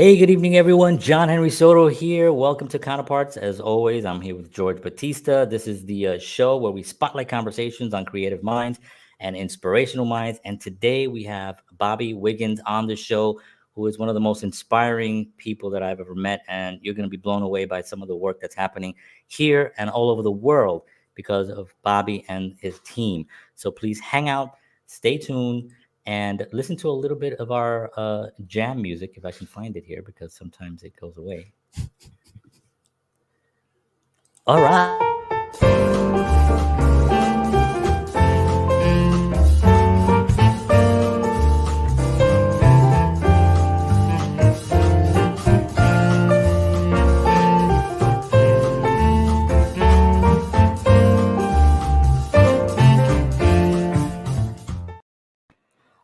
Hey, good evening, everyone. John Henry Soto here. Welcome to Counterparts. As always, I'm here with George Batista. This is the show where we spotlight conversations on creative minds and inspirational minds. And today we have Bobby Wiggins on the show, who is one of the most inspiring people that I've ever met. And you're going to be blown away by some of the work that's happening here and all over the world because of Bobby and his team. So please hang out, stay tuned, and listen to a little bit of our jam music if I can find it here because sometimes it goes away. All right.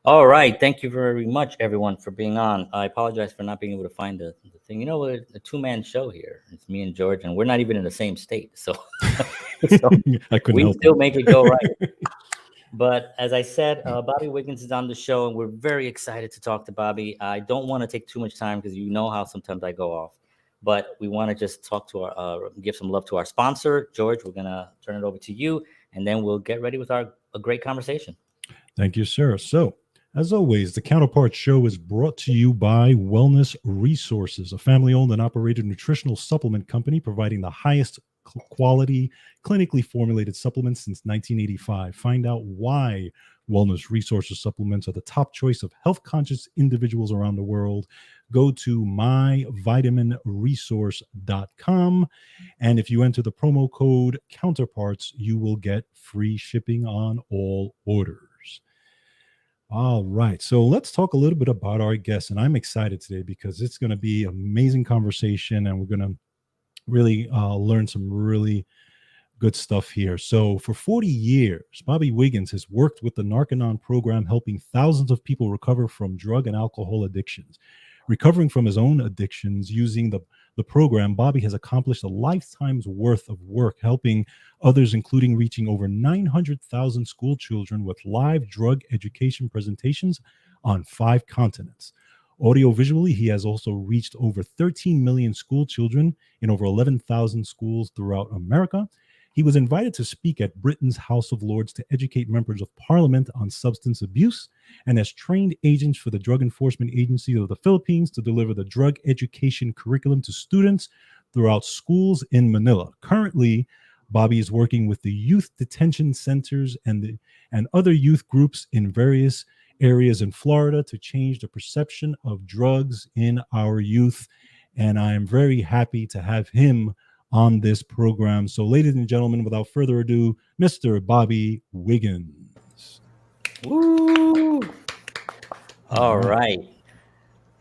All right. Thank you very much, everyone, for being on. I apologize for not being able to find the thing. You know, we're a two-man show here. It's me and George, and we're not even in the same state. So, so I couldn't we help still make it go right. it. But as I said, Bobby Wiggins is on the show, and we're very excited to talk to Bobby. I don't want to take too much time because you know how sometimes I go off. But we want to just talk to our, give some love to our sponsor, George. We're gonna turn it over to you, and then we'll get ready with our a great conversation. Thank you, sir. So, as always, the Counterpart Show is brought to you by Wellness Resources, a family owned and operated nutritional supplement company providing the highest quality, clinically formulated supplements since 1985. Find out why Wellness Resources supplements are the top choice of health conscious individuals around the world. Go to myvitaminresource.com. And if you enter the promo code Counterparts, you will get free shipping on all orders. All right. So let's talk a little bit about our guest. And I'm excited today because it's going to be an amazing conversation and we're going to really learn some really good stuff here. So for 40 years, Bobby Wiggins has worked with the Narconon Program, helping thousands of people recover from drug and alcohol addictions. Recovering from his own addictions using the program, Bobby has accomplished a lifetime's worth of work, helping others, including reaching over 900,000 school children with live drug education presentations on 5 continents. Audiovisually, he has also reached over 13 million school children in over 11,000 schools throughout America. He was invited to speak at Britain's House of Lords to educate members of parliament on substance abuse and has trained agents for the Drug Enforcement Agency of the Philippines to deliver the drug education curriculum to students throughout schools in Manila. Currently, Bobby is working with the youth detention centers and other youth groups in various areas in Florida to change the perception of drugs in our youth. And I am very happy to have him on this program. So, ladies and gentlemen, without further ado, Mr. Bobby Wiggins. Woo! All right.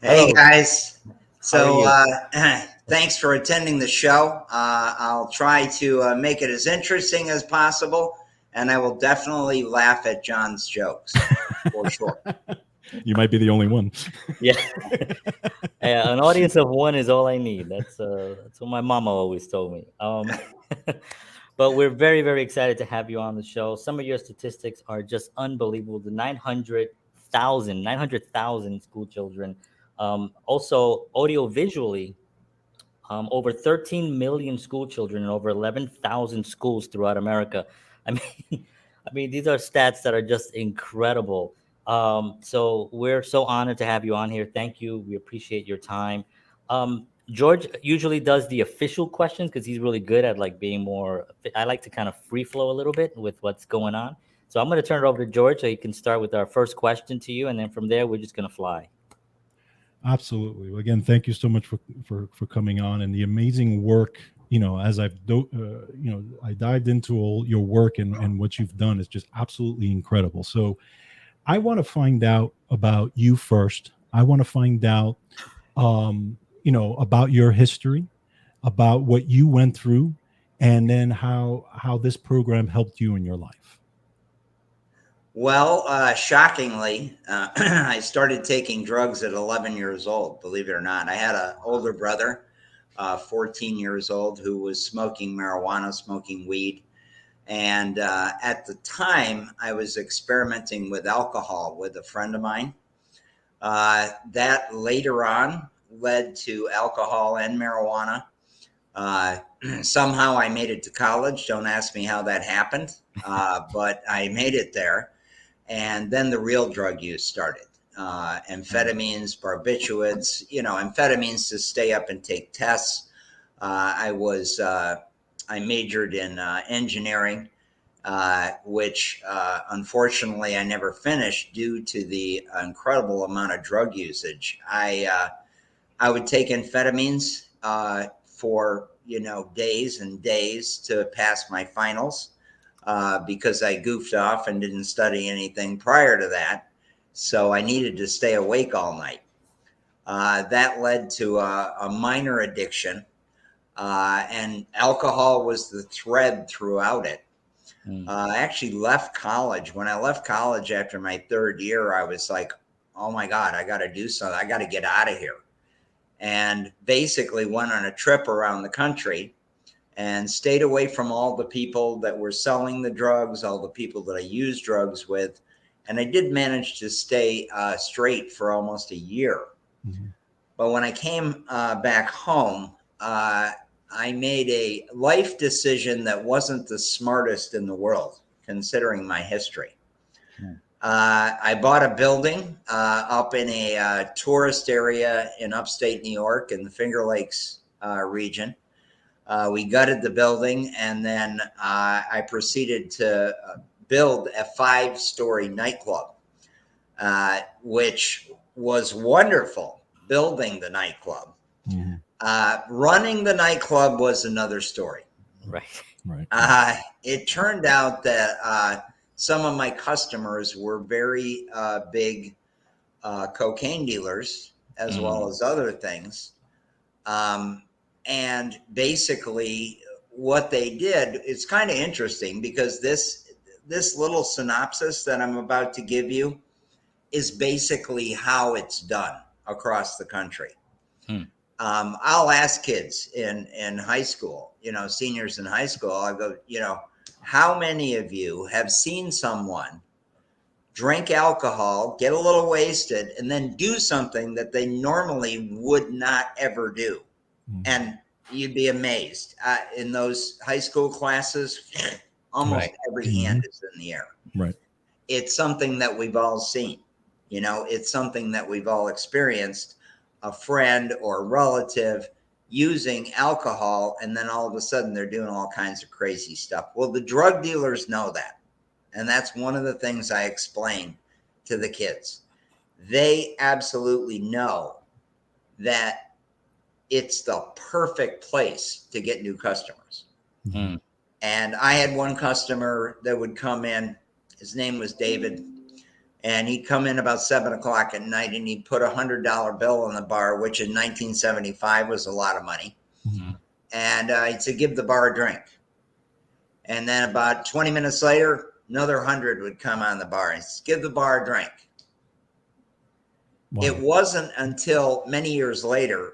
Hey Hello. guys. How are So you? thanks for attending the show. I'll try to make it as interesting as possible, and I will definitely laugh at John's jokes for sure. You might be the only one. Yeah. An audience of one is all I need. That's what my mama always told me. But we're very, very excited to have you on the show. Some of your statistics are just unbelievable. The 900,000 school children. Also, audio visually, over 13 million school children in over 11,000 schools throughout America. I mean, I mean, these are stats that are just incredible. So we're so honored to have you on here. Thank you. We appreciate your time. George usually does the official questions because he's really good at like being more. I like to kind of free flow a little bit with what's going on. So I'm going to turn it over to George so he can start with our first question to you, and then from there we're just going to fly. Absolutely. Well, again, thank you so much for coming on and the amazing work. You know, as I dived into all your work and what you've done is just absolutely incredible. So I want to find out about you first. I want to find out, about your history, about what you went through, and then how this program helped you in your life. Well, shockingly, I started taking drugs at 11 years old, believe it or not. I had an older brother, 14 years old, who was smoking marijuana, smoking weed. And at the time, I was experimenting with alcohol with a friend of mine. That later on led to alcohol and marijuana. Somehow I made it to college. Don't ask me how that happened, but I made it there. And then the real drug use started. Amphetamines, barbiturates, amphetamines to stay up and take tests. I majored in engineering, which unfortunately I never finished due to the incredible amount of drug usage. I would take amphetamines for days and days to pass my finals because I goofed off and didn't study anything prior to that. So I needed to stay awake all night. That led to a minor addiction, and alcohol was the thread throughout it. I actually left college. When I left college after my third year, I was like, oh my God, I got to do something. I got to get out of here. And basically went on a trip around the country and stayed away from all the people that were selling the drugs, all the people that I used drugs with. And I did manage to stay straight for almost a year. Mm-hmm. But when I came back home, I made a life decision that wasn't the smartest in the world, considering my history. I bought a building up in a tourist area in upstate New York in the Finger Lakes region. We gutted the building, and then I proceeded to build a 5-story nightclub, which was wonderful, building the nightclub. Mm-hmm. Running the nightclub was another story. Right. It turned out that some of my customers were very big cocaine dealers, as well as other things. And basically what they did, it's kind of interesting because this little synopsis that I'm about to give you is basically how it's done across the country. I'll ask kids in high school, seniors in high school, I go, how many of you have seen someone drink alcohol, get a little wasted, and then do something that they normally would not ever do? And you'd be amazed. In those high school classes, almost every hand is in the air. Right. It's something that we've all seen. It's something that we've all experienced, a friend or relative using alcohol, and then all of a sudden they're doing all kinds of crazy stuff. Well, the drug dealers know that. And that's one of the things I explain to the kids. They absolutely know that it's the perfect place to get new customers. Mm-hmm. And I had one customer that would come in, his name was David, and he'd come in about 7:00 at night and he'd put $100 bill on the bar, which in 1975 was a lot of money. Mm-hmm. And he'd say, give the bar a drink. And then about 20 minutes later, another 100 would come on the bar and say, give the bar a drink. Wow. It wasn't until many years later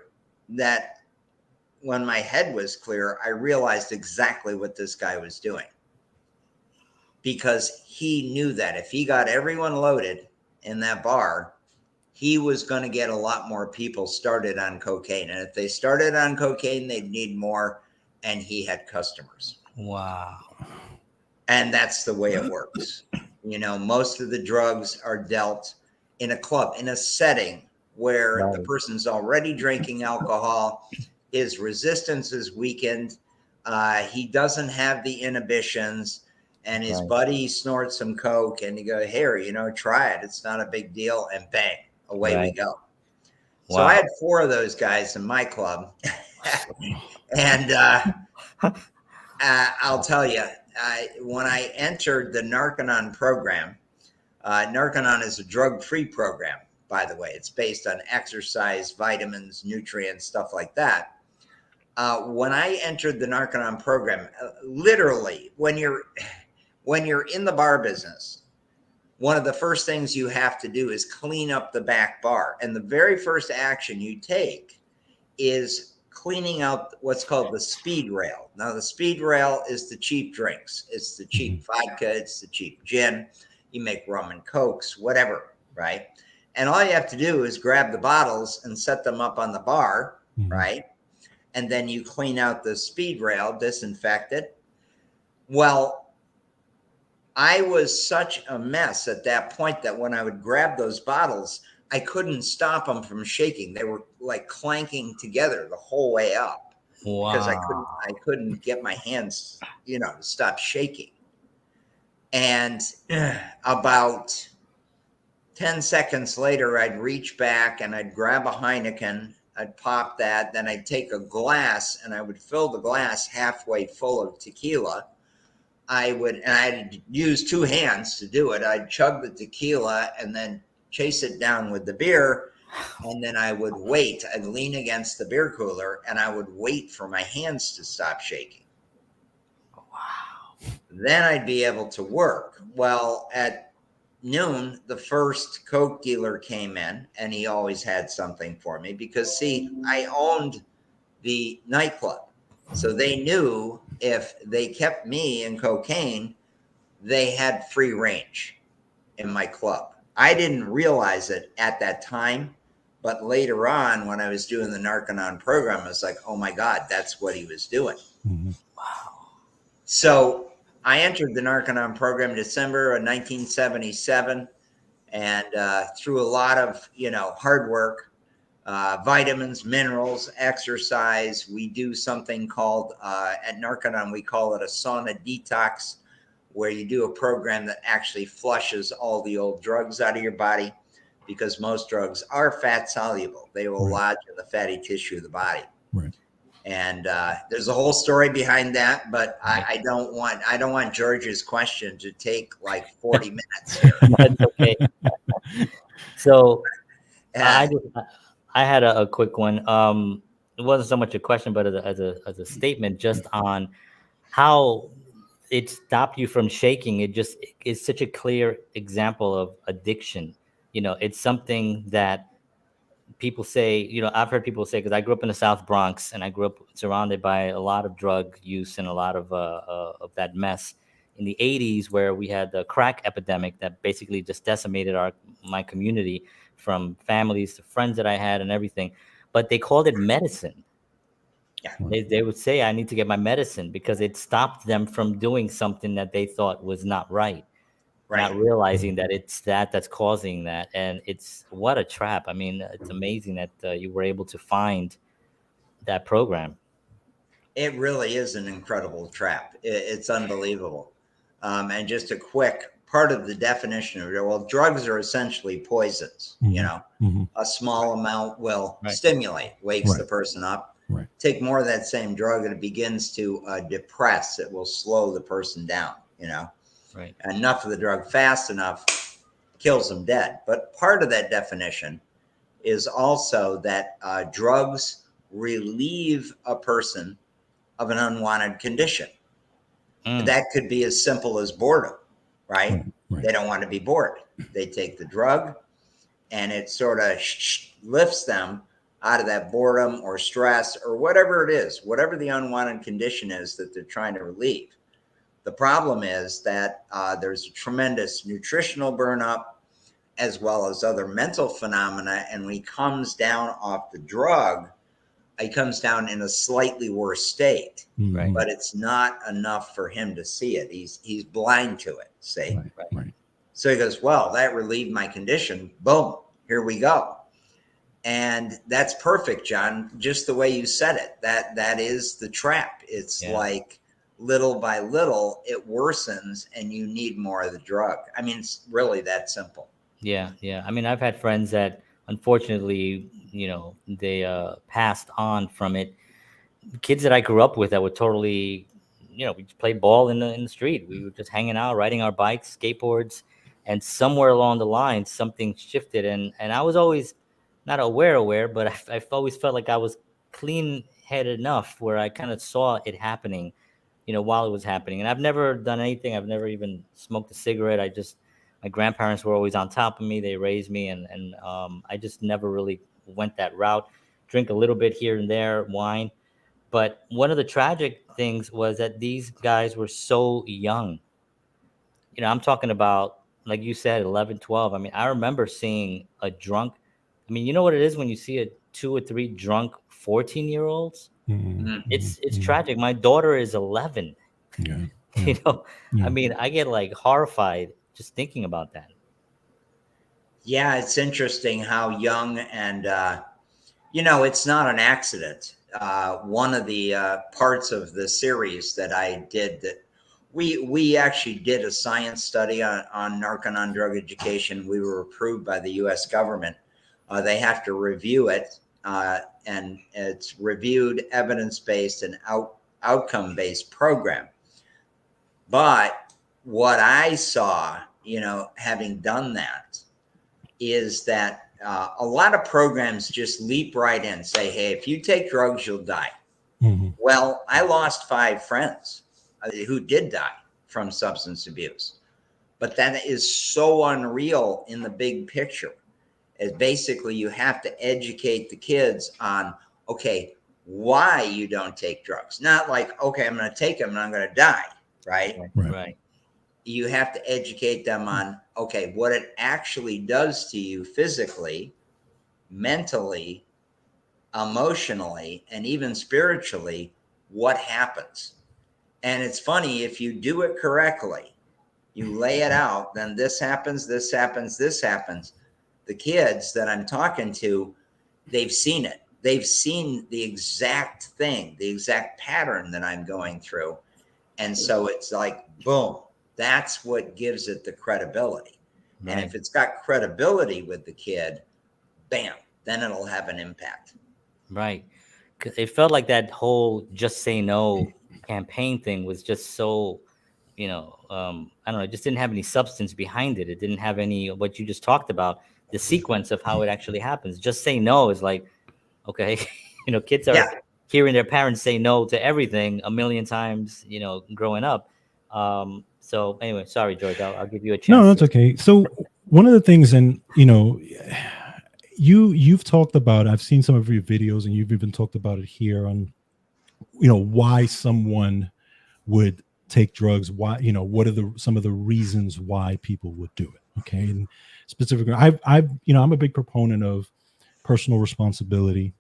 that when my head was clear, I realized exactly what this guy was doing, because he knew that if he got everyone loaded in that bar, he was going to get a lot more people started on cocaine. And if they started on cocaine, they'd need more. And he had customers. Wow. And that's the way it works. Most of the drugs are dealt in a club, in a setting where the person's already drinking alcohol, his resistance is weakened, he doesn't have the inhibitions, and his buddy snorts some coke, and you go, here, try it. It's not a big deal, and bang, away we go. Wow. So I had 4 of those guys in my club, and I'll tell you, when I entered the Narconon program, Narconon is a drug-free program. By the way, it's based on exercise, vitamins, nutrients, stuff like that. When I entered the Narconon program, literally, when you're in the bar business, one of the first things you have to do is clean up the back bar. And the very first action you take is cleaning out what's called the speed rail. Now, the speed rail is the cheap drinks. It's the cheap vodka. It's the cheap gin. You make rum and cokes, whatever, right? And all you have to do is grab the bottles and set them up on the bar, right? And then you clean out the speed rail, disinfect it. Well, I was such a mess at that point that when I would grab those bottles, I couldn't stop them from shaking. They were like clanking together the whole way up because I couldn't get my hands, to stop shaking. And about 10 seconds later, I'd reach back and I'd grab a Heineken. I'd pop that. Then I'd take a glass and I would fill the glass halfway full of tequila. I'd use two hands to do it. I'd chug the tequila and then chase it down with the beer. And then I would wait. I'd lean against the beer cooler and I would wait for my hands to stop shaking. Wow. Then I'd be able to work. Well, at noon, the first Coke dealer came in and he always had something for me because, see, I owned the nightclub. So they knew if they kept me in cocaine, they had free range in my club. I didn't realize it at that time, but later on when I was doing the Narconon program, I was like, oh my God, that's what he was doing. Wow. So I entered the Narconon program in December of 1977, and through a lot of, hard work, vitamins, minerals, exercise. We do something called, at Narconon, we call it a sauna detox, where you do a program that actually flushes all the old drugs out of your body, because most drugs are fat soluble. They will lodge in the fatty tissue of the body. Right. And there's a whole story behind that, but I don't want George's question to take like 40 minutes here. That's okay. So I had a quick one. It wasn't so much a question, but as a statement, just on how it stopped you from shaking. It just is such a clear example of addiction. It's something that people say, I've heard people say, because I grew up in the South Bronx and I grew up surrounded by a lot of drug use and a lot of that mess in the 80s, where we had the crack epidemic that basically just decimated my community, from families to friends that I had and everything. But they called it medicine. Yeah. They would say, I need to get my medicine, because it stopped them from doing something that they thought was not right. Not realizing that it's that's causing that. And it's what a trap. I mean, it's amazing that you were able to find that program. It really is an incredible trap. It's unbelievable. And just a quick part of the definition of it, well, drugs are essentially poisons. A small amount will stimulate, wakes the person up. Take more of that same drug and it begins to depress. It will slow the person down, Enough of the drug fast enough kills them dead. But part of that definition is also that drugs relieve a person of an unwanted condition. That could be as simple as boredom, right? They don't want to be bored. They take the drug and it sort of lifts them out of that boredom or stress or whatever it is, whatever the unwanted condition is that they're trying to relieve. The problem is that there's a tremendous nutritional burnup as well as other mental phenomena. And when he comes down off the drug, he comes down in a slightly worse state, but it's not enough for him to see it. He's blind to it, see? Right. So he goes, well, that relieved my condition. Boom, here we go. And that's perfect, John. Just the way you said it, that is the trap. It's like little by little, it worsens and you need more of the drug. I mean, it's really that simple. Yeah. I mean, I've had friends that unfortunately, they passed on from it. Kids that I grew up with that were totally, we just played ball in the street. We were just hanging out, riding our bikes, skateboards, and somewhere along the line, something shifted. And I was always not aware, but I've always felt like I was clean-headed enough where I kind of saw it happening, while it was happening. And I've never done anything. I've never even smoked a cigarette. My grandparents were always on top of me. They raised me, and I just never really went that route. Drink a little bit here and there, wine. But one of the tragic things was that these guys were so young. I'm talking about like you said, 11, 12. I mean, I remember seeing a drunk. I mean, you know what it is when you see a 2 or 3 drunk 14-year-olds? It's tragic. My daughter is 11. Yeah. You know, Yeah. I mean, I get like horrified just thinking about that. Yeah, it's interesting how young and it's not an accident. One of the parts of the series that I did that we actually did a science study on Narconon drug education. We were approved by the U.S. government. They have to review it, and it's reviewed, evidence-based, and outcome-based program. But what I saw, having done that, is that a lot of programs just leap right in, say, hey, if you take drugs, you'll die. Well, I lost 5 friends who did die from substance abuse. But that is so unreal in the big picture. Is basically you have to educate the kids on, okay, why you don't take drugs. Not like, okay, I'm going to take them and I'm going to die, right? Right. You have to educate them on, okay, what it actually does to you physically, mentally, emotionally, and even spiritually, what happens. And it's funny, if you do it correctly, you lay it out, then this happens, this happens, this happens. The kids that I'm talking to, they've seen it. They've seen the exact thing, the exact pattern that I'm going through. And so it's like, boom, that's what gives it the credibility. Right. And if it's got credibility with the kid, bam, then it'll have an impact. Right. 'Cause it felt like that whole Just Say No campaign thing was just so, I don't know, it just didn't have any substance behind it. It didn't have any, what you just talked about, the sequence of how it actually happens. Just say no is like, okay, kids are hearing their parents say no to everything a million times, growing up. So anyway, sorry, George, I'll give you a chance. No, that's okay. So one of the things, and you've talked about, I've seen some of your videos, and you've even talked about it here on, why someone would take drugs, why, what are some of the reasons why people would do it. Okay. And specifically, I'm a big proponent of personal responsibility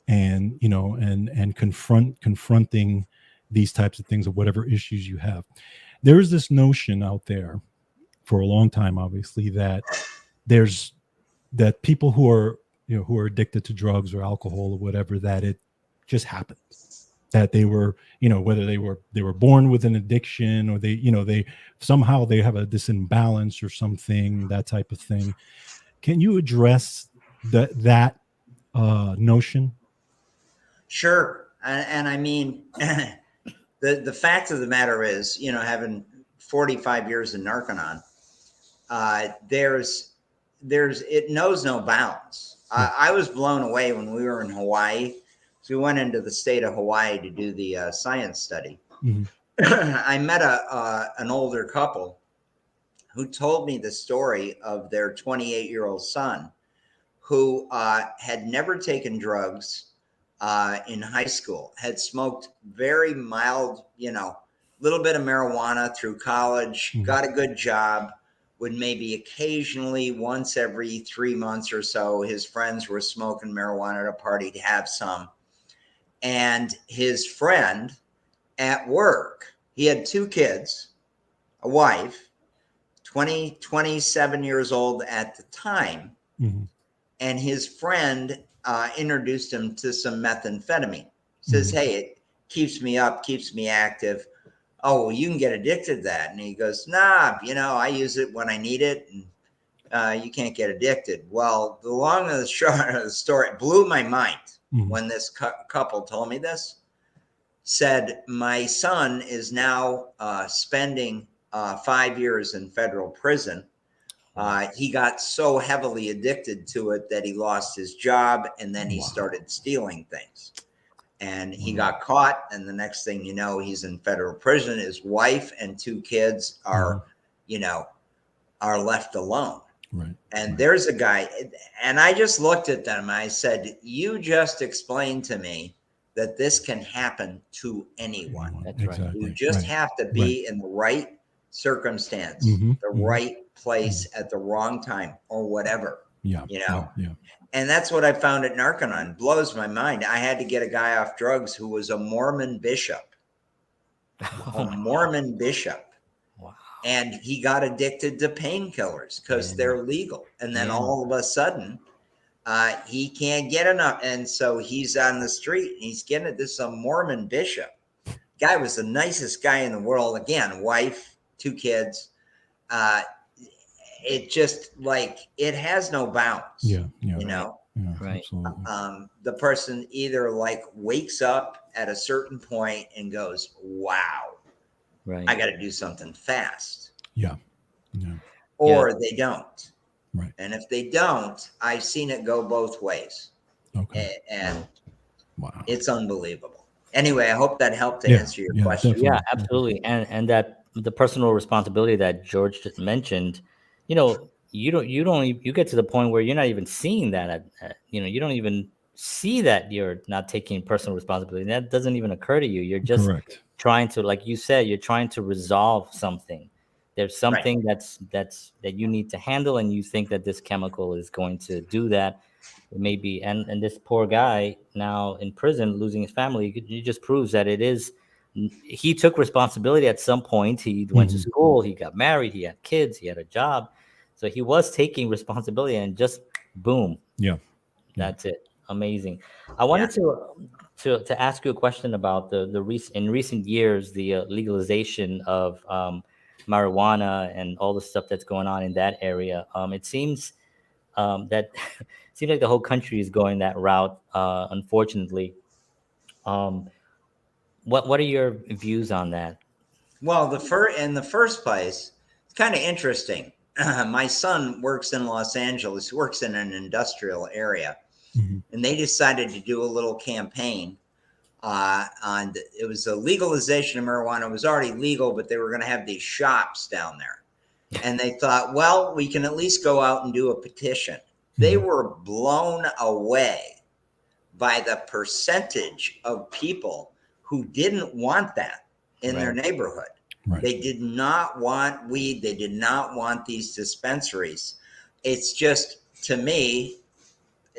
and, and confronting these types of things or whatever issues you have. There is this notion out there for a long time, obviously, that people who are addicted to drugs or alcohol or whatever, that it just happens, that they were, whether they were born with an addiction or they somehow they have this imbalance or something, that type of thing. Can you address that notion? Sure. And I mean, the fact of the matter is, having 45 years in Narconon, it knows no bounds. I was blown away when we were in Hawaii. So we went into the state of Hawaii to do the science study. I met an older couple who told me the story of their 28-year-old son who had never taken drugs in high school, had smoked very mild, little bit of marijuana through college, got a good job, would maybe occasionally, once every 3 months or so, his friends were smoking marijuana at a party to have some. And his friend at work, he had 2 kids, a wife, 27 years old at the time. And his friend introduced him to some methamphetamine. Says, hey, it keeps me up, keeps me active. Oh, well, you can get addicted to that. And he goes, nah, I use it when I need it. And you can't get addicted. Well, the long and the short of the story, it blew my mind when this couple told me this. Said, my son is now spending 5 years in federal prison. He got so heavily addicted to it that he lost his job, and then he started stealing things. And he got caught, and the next thing you know, he's in federal prison. His wife and 2 kids are, are left alone. Right. And there's a guy, and I just looked at them. I said, you just explained to me that this can happen to anyone. That's right. You just have to be in the right circumstance, the right place at the wrong time or whatever. Yeah. You know? Yeah. And that's what I found at Narconon. Blows my mind. I had to get a guy off drugs who was a Mormon bishop. A Mormon bishop. Wow. And he got addicted to painkillers because they're legal. And then all of a sudden, he can't get enough. And so he's on the street and he's getting it. This is a Mormon bishop. Guy was the nicest guy in the world. Again, wife, 2 kids. It just like, it has no bounds. Yeah. You know? Yeah, Right. Absolutely. The person either like wakes up at a certain point and goes, wow, Right. I got to do something fast. Yeah. Or they don't. Right. And if they don't, I've seen it go both ways. Okay. And Wow. it's unbelievable. Anyway, I hope that helped to answer your question. Definitely. Yeah, absolutely. And that the personal responsibility that George just mentioned, you know, you get to the point where you're not even seeing that, you don't even see that you're not taking personal responsibility. That doesn't even occur to you. You're just Correct. trying to, like you said, you're trying to resolve something. There's something that you need to handle, and you think that this chemical is going to do that. Maybe, and this poor guy now in prison, losing his family, it just proves that he took responsibility at some point. He went to school, he got married, he had kids, he had a job. So he was taking responsibility, and just boom. Yeah. That's it. Amazing. I wanted to ask you a question about in recent years, the legalization of marijuana and all the stuff that's going on in that area. It seems that it seems like the whole country is going that route, unfortunately. What are your views on that? Well, in the first place, it's kind of interesting. My son works in Los Angeles, works in an industrial area, and they decided to do a little campaign it was a legalization of marijuana. It was already legal, but they were going to have these shops down there. And they thought, well, we can at least go out and do a petition. They were blown away by the percentage of people who didn't want that in their neighborhood. Right. They did not want weed. They did not want these dispensaries. It's just, to me,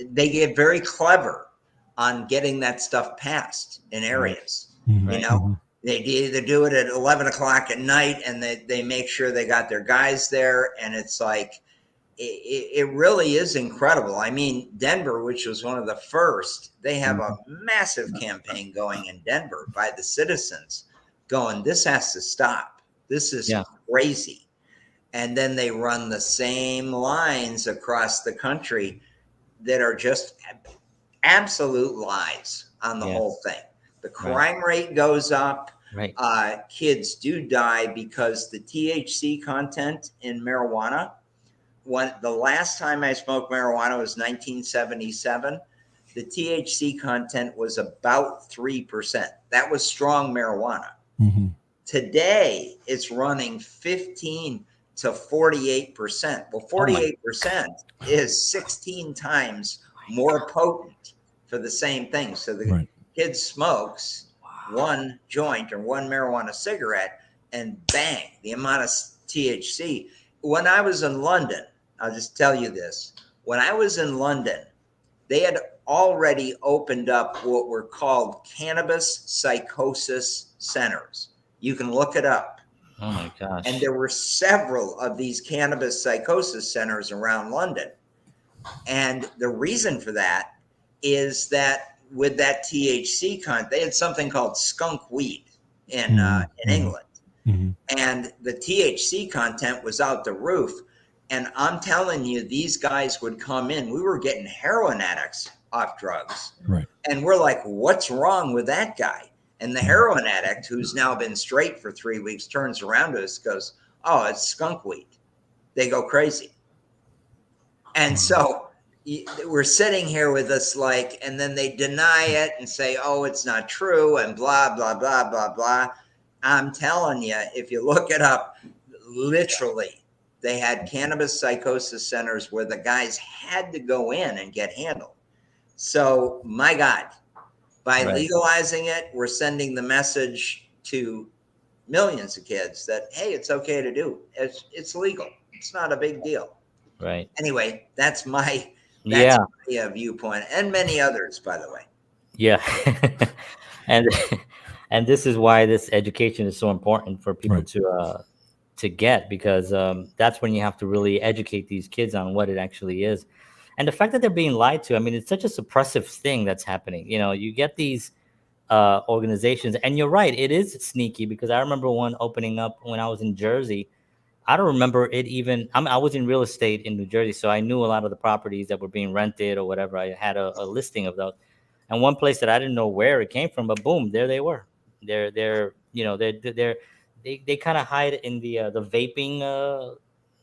they get very clever on getting that stuff passed in areas. You know, they either do it at 11 o'clock at night, and they make sure they got their guys there. And it's like, it really is incredible. I mean, Denver, which was one of the first, they have a massive campaign going in Denver by the citizens going, this has to stop. This is crazy. And then they run the same lines across the country that are just absolute lies on the whole thing. The crime rate goes up. Kids do die because the THC content in marijuana, the last time I smoked marijuana was 1977. The THC content was about 3%. That was strong marijuana. Today, it's running 15 to 48%. Well, 48% is 16 times more potent for the same thing. So the kid smokes one joint or one marijuana cigarette, and bang, the amount of THC. When I was in London, I'll just tell you this. When I was in London, they had already opened up what were called cannabis psychosis centers. You can look it up. Oh my gosh. And there were several of these cannabis psychosis centers around London. And the reason for that is that with that THC content, they had something called skunk weed in England. And the THC content was out the roof. And I'm telling you, these guys would come in. We were getting heroin addicts off drugs. And we're like, what's wrong with that guy? And the heroin addict, who's now been straight for 3 weeks, turns around to us, goes, oh, it's skunk weed. They go crazy. And so we're sitting here with us like, and then they deny it and say, oh, it's not true, and blah, blah, blah, blah, blah. I'm telling you, if you look it up, literally, they had cannabis psychosis centers where the guys had to go in and get handled. So, my God, by legalizing it, we're sending the message to millions of kids that, hey, it's okay to do. It's legal. It's not a big deal. Right. Anyway, that's my Yeah. viewpoint, and many others, by the way. Yeah. and and this is why this education is so important for people Right. to get, because that's when you have to really educate these kids on what it actually is. And the fact that they're being lied to, I mean, it's such a suppressive thing that's happening. You know, you get these organizations, and you're right, it is sneaky, because I remember one opening up when I was in Jersey. I don't remember it even. I was in real estate in New Jersey, so I knew a lot of the properties that were being rented or whatever. I had a listing of those, and one place that I didn't know where it came from, but boom, there they were. They kind of hide in the vaping,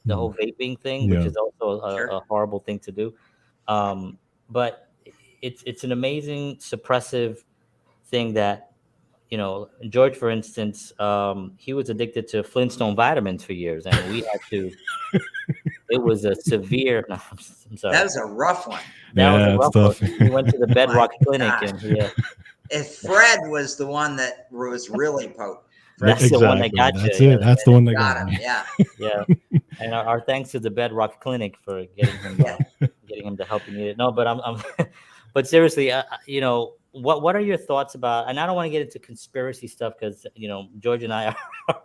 the whole vaping thing, which Yeah. is also Sure. a horrible thing to do. But it's an amazing suppressive thing that, George, for instance, he was addicted to Flintstone vitamins for years, and we had to. It was a severe. No, I'm sorry. That was a rough one. That was a Yeah, it's rough one. tough. He went to the My Bedrock Clinic, gosh. and he. If Fred was the one that was really potent. That's the one that Exactly. got That's you. it. That's the one that Got got him. me. Yeah. Yeah. And our thanks to the Bedrock Clinic for getting him, getting him the help he needed. No, but but seriously, what are your thoughts about? And I don't want to get into conspiracy stuff, because George and I are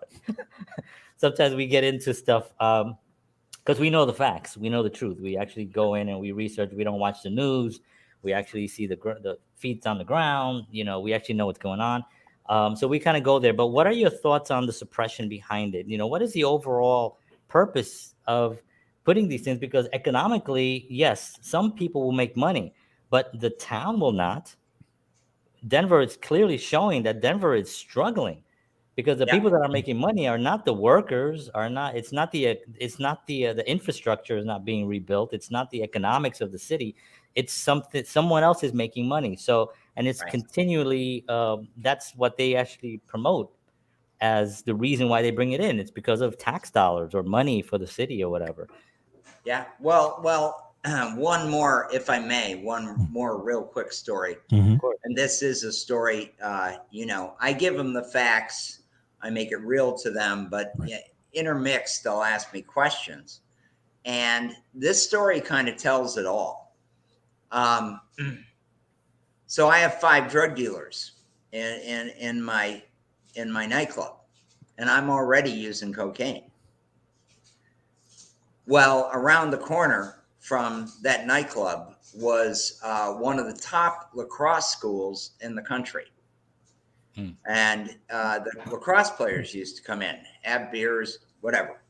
sometimes we get into stuff because we know the facts, we know the truth. We actually go in and we research. We don't watch the news. We actually see the feet on the ground. We actually know what's going on. So we kind of go there. But what are your thoughts on the suppression behind it? What is the overall purpose of putting these things? Because economically, yes, some people will make money, but the town will not. Denver is clearly showing that Denver is struggling, because the Yeah. people that are making money are not the workers, are not. It's not the infrastructure is not being rebuilt. It's not the economics of the city. It's someone else is making money. So, and it's Right. continually, that's what they actually promote as the reason why they bring it in. It's because of tax dollars or money for the city or whatever. Yeah. Well. One more, if I may, one more real quick story. Of course. And this is a story, I give them the facts, I make it real to them, but intermixed, they'll ask me questions. And this story kind of tells it all. So I have 5 drug dealers in my nightclub, and I'm already using cocaine. Well, around the corner from that nightclub was one of the top lacrosse schools in the country. And the lacrosse players used to come in, have beers, whatever.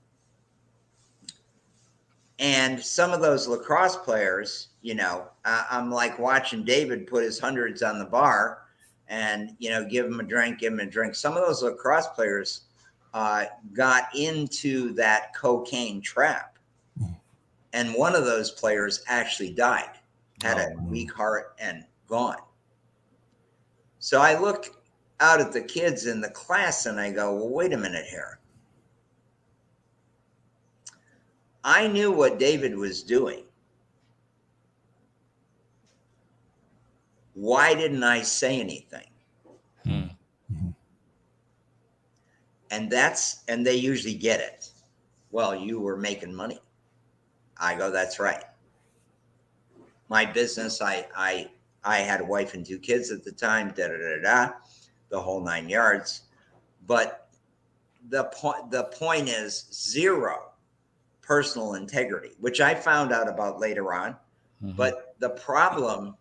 And some of those lacrosse players, I'm like watching David put his hundreds on the bar and, give him a drink. Some of those lacrosse players got into that cocaine trap. And one of those players actually died, had a weak heart and gone. So I look out at the kids in the class and I go, well, wait a minute here. I knew what David was doing. Why didn't I say anything? And they usually get it. Well, you were making money. I go, that's right. My business, I had a wife and 2 kids at the time, the whole 9 yards. But the point is 0 personal integrity, which I found out about later on. But the problem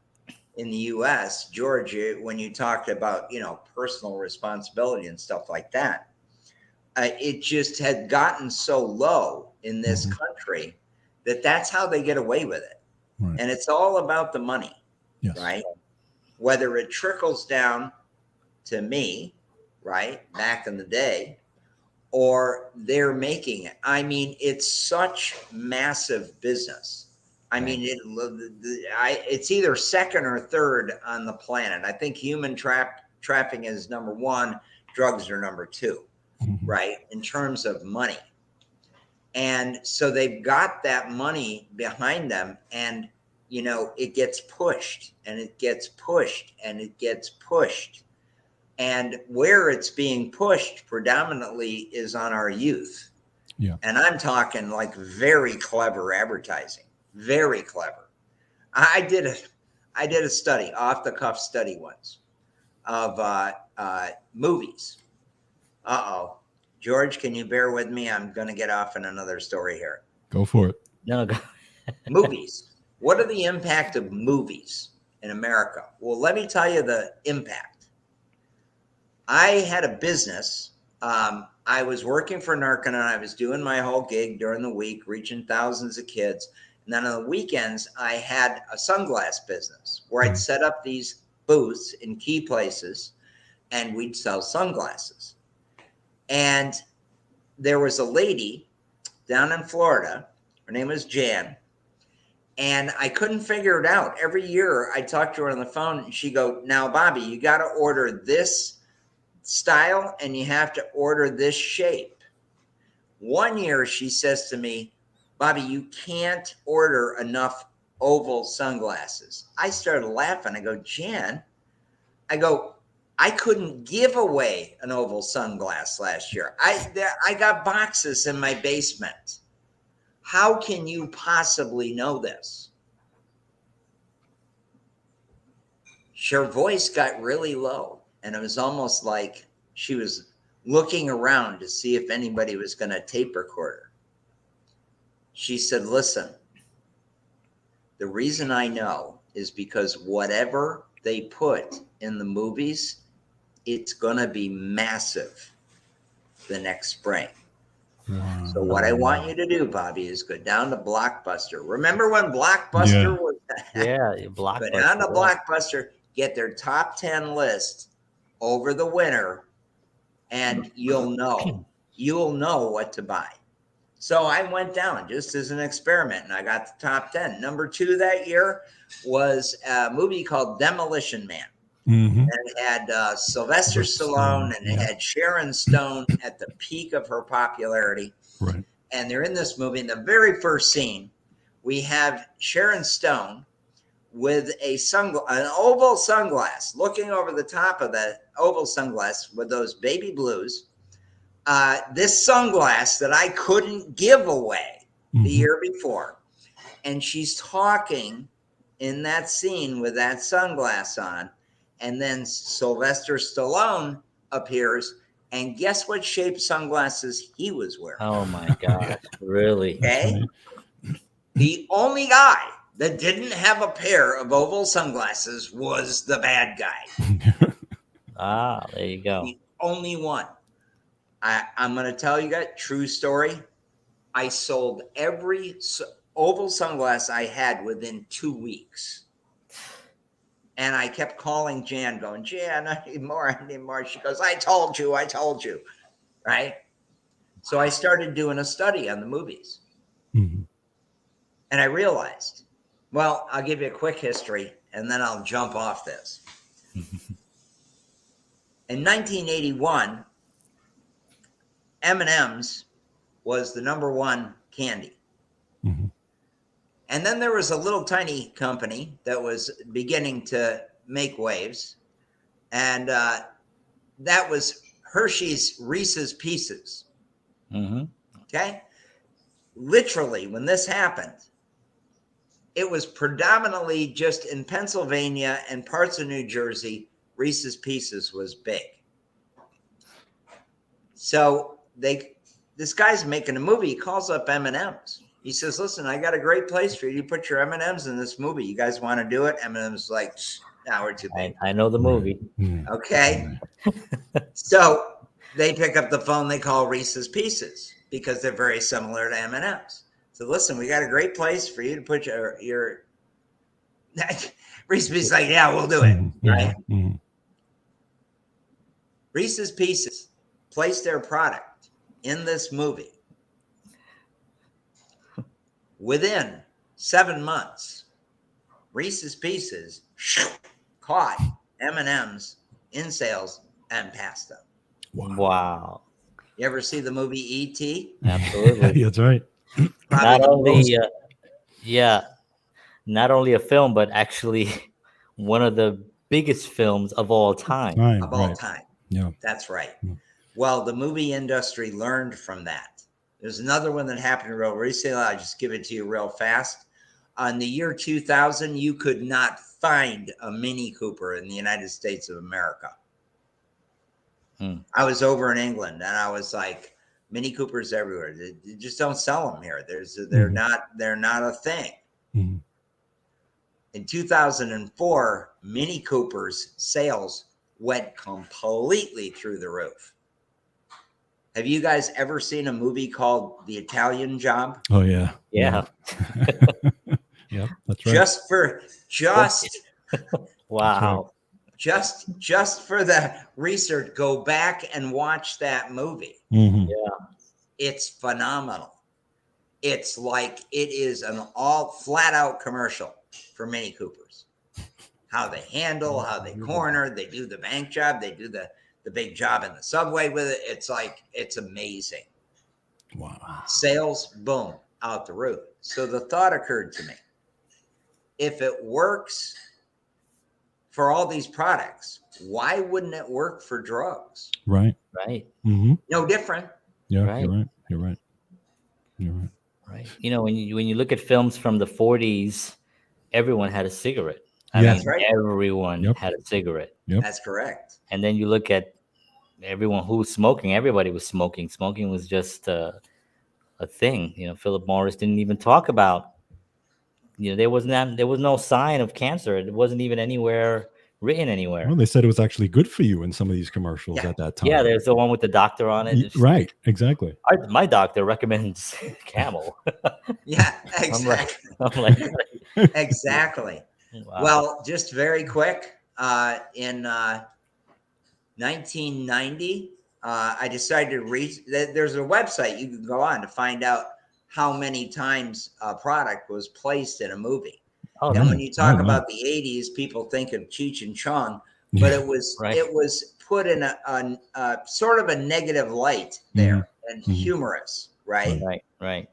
in the US, Georgia, when you talked about, personal responsibility and stuff like that, it just had gotten so low in this country that that's how they get away with it. Right. And it's all about the money, right? Whether it trickles down to me, right, back in the day, or they're making it. I mean, it's such massive business. I mean, it's either second or third on the planet. I think human trafficking is number 1, drugs are number 2, right, in terms of money. And so they've got that money behind them, and it gets pushed and it gets pushed and it gets pushed. And where it's being pushed predominantly is on our youth. Yeah. And I'm talking like very clever advertising, very clever. I did a study, off the cuff study once, of movies. Uh-oh. George, can you bear with me? I'm going to get off in another story here. Go for it. No, go. Movies. What are the impact of movies in America? Well, let me tell you the impact. I had a business. I was working for Narconon. I was doing my whole gig during the week, reaching thousands of kids. And then on the weekends, I had a sunglass business where I'd set up these booths in key places and we'd sell sunglasses. And there was a lady down in Florida. Her name was Jan. And I couldn't figure it out. Every year I talked to her on the phone and she'd go, now, Bobby, you got to order this style and you have to order this shape. One year she says to me, Bobby, you can't order enough oval sunglasses. I started laughing. I go, Jan, I couldn't give away an oval sunglass last year. I got boxes in my basement. How can you possibly know this? Her voice got really low, and it was almost like she was looking around to see if anybody was going to tape record her. She said, listen, the reason I know is because whatever they put in the movies, it's going to be massive the next spring. Wow. So what I want you to do, Bobby, is go down to Blockbuster. Remember when Blockbuster was? Yeah, Go Blockbuster. down to Blockbuster, get their top 10 list over the winter, and you'll know what to buy. So I went down just as an experiment, and I got the top 10. Number 2 that year was a movie called Demolition Man. Mm-hmm. And it had Sylvester Stallone, and it had Sharon Stone at the peak of her popularity. Right. And they're in this movie. In the very first scene, we have Sharon Stone with an oval sunglass, looking over the top of that oval sunglass with those baby blues. This sunglass that I couldn't give away the year before. And she's talking in that scene with that sunglass on. And then Sylvester Stallone appears, and guess what shape sunglasses he was wearing? Oh my God, really? Okay. The only guy that didn't have a pair of oval sunglasses was the bad guy. There you go. The only one. I'm going to tell you guys, true story. I sold every oval sunglass I had within 2 weeks. And I kept calling Jan, going, Jan, I need more. She goes, I told you. Right? So I started doing a study on the movies. Mm-hmm. And I realized, well, I'll give you a quick history and then I'll jump off this. In 1981, M&M's was the number 1 candy. Mm-hmm. And then there was a little tiny company that was beginning to make waves. And that was Hershey's Reese's Pieces. Mm-hmm. Okay. Literally, when this happened, it was predominantly just in Pennsylvania and parts of New Jersey, Reese's Pieces was big. So this guy's making a movie. He calls up M&M's. He says, listen, I got a great place for you to put your M&M's in this movie. You guys want to do it? M&M's like, no, we're too big. I know the movie. Okay. So they pick up the phone. They call Reese's Pieces because they're very similar to M&M's. So listen, we got a great place for you to put your Reese's Pieces. Like, yeah, we'll do it. Right. Mm-hmm. Reese's Pieces placed their product in this movie. Within 7 months, Reese's Pieces caught M&M's in sales and passed them. Wow. You ever see the movie E.T.? Absolutely. That's right. Not only, not only a film, but actually one of the biggest films of all time. Of all time. Yeah. That's right. Yeah. Well, the movie industry learned from that. There's another one that happened real recently. I'll just give it to you real fast. On the year 2000, you could not find a Mini Cooper in the United States of America. I was over in England and I was like, Mini Coopers everywhere. They just don't sell them here. They're not a thing. Mm-hmm. In 2004, Mini Cooper's sales went completely through the roof. Have you guys ever seen a movie called The Italian Job? Oh yeah. Yeah. Yeah, that's right. Wow. Just for the research, go back and watch that movie. Mm-hmm. Yeah. It's phenomenal. It's like it is an all flat out commercial for Mini Coopers. How they handle, how they corner, they do the bank job, they do the big job in the subway with it. It's like, it's amazing. Wow. Sales, boom, out the roof. So the thought occurred to me, if it works for all these products, why wouldn't it work for drugs? Right. Right. Mm-hmm. No different. Yeah, Right. You're right. Right. You know, when you look at films from the 40s, everyone had a cigarette. That's right. Everyone had a cigarette. Yep. That's correct. And then you look at everyone who was smoking. Everybody was smoking. Smoking was just a thing. You know, Philip Morris didn't even talk about. You know, there was no sign of cancer. It wasn't even anywhere written anywhere. Well, they said it was actually good for you in some of these commercials at that time. Yeah, there's the one with the doctor on it. Right, exactly. My doctor recommends Camel. Yeah, exactly. I'm like Exactly. wow. Well, just very quick, in 1990, I decided to read. There's a website you can go on to find out how many times a product was placed in a movie. Oh, and when you talk about the 80s, people think of Cheech and Chong, but it was put in a sort of a negative light there and humorous, right? Right.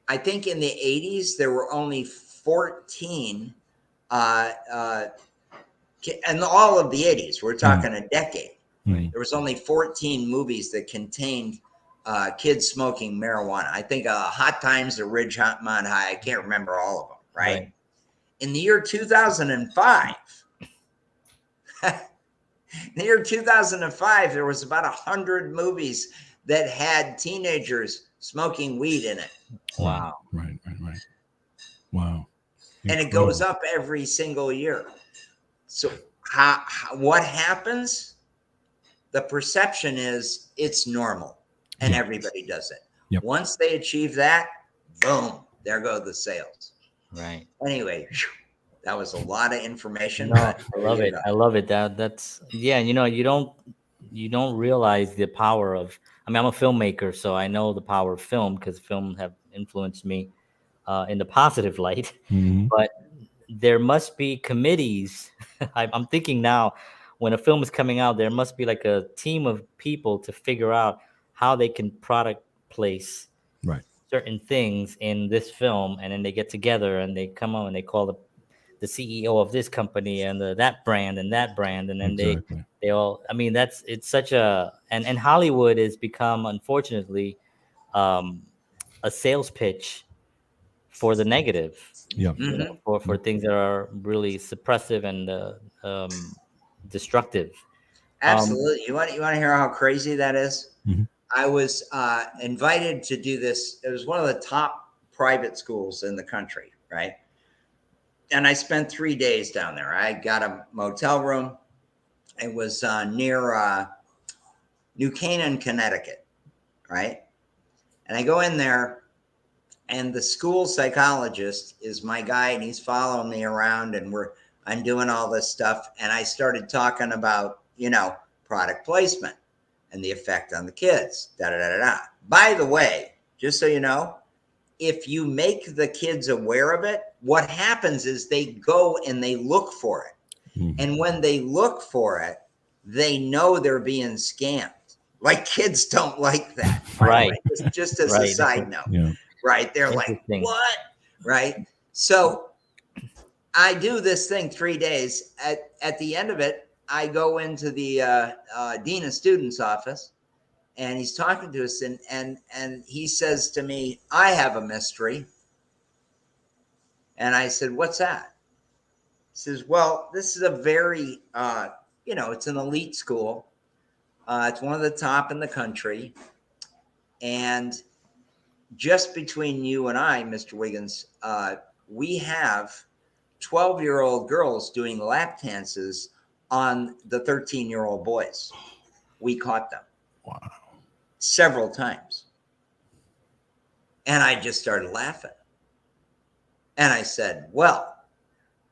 I think in the 80s there were only 14, and all of the 80s, we're talking a decade. Right. There was only 14 movies that contained kids smoking marijuana. I think Hot Times or Ridgemont High. I can't remember all of them, right? In the year 2005, there was about 100 movies that had teenagers smoking weed in it. Wow. Right. Wow. And it goes up every single year. So what happens? The perception is it's normal and everybody does it. Yep. Once they achieve that, boom, there go the sales. Right. Anyway, that was a lot of information. No, I love it. I love it. That's yeah. You know, you don't realize the power of. I mean, I'm a filmmaker, so I know the power of film because film have influenced me in the positive light. Mm-hmm. But there must be committees. I'm thinking now, when a film is coming out, there must be like a team of people to figure out how they can product place certain things in this film, and then they get together and they come on and they call the CEO of this company and that brand, and then they all. I mean, it's such a and Hollywood has become, unfortunately, a sales pitch for the negative. Yeah. You know, for things that are really suppressive and destructive. Absolutely. You want to hear how crazy that is? Mm-hmm. I was invited to do this. It was one of the top private schools in the country, right? And I spent 3 days down there. I got a motel room. It was near New Canaan, Connecticut, right? And I go in there, and the school psychologist is my guy, and he's following me around, and I'm doing all this stuff. And I started talking about, product placement and the effect on the kids, By the way, just so you know, if you make the kids aware of it, what happens is they go and they look for it. Mm-hmm. And when they look for it, they know they're being scammed. Like, kids don't like that. Right. Just as a side note. Yeah. Right. They're like, what? Right. So I do this thing 3 days. At the end of it, I go into the dean of students office, and he's talking to us, and he says to me, "I have a mystery." And I said, "What's that?" He says, "Well, this is a very, it's an elite school. It's one of the top in the country. And just between you and I, Mr. Wiggins, we have 12-year-old girls doing lap dances on the 13-year-old boys. We caught them." Wow. Several times. And I just started laughing. And I said, "Well,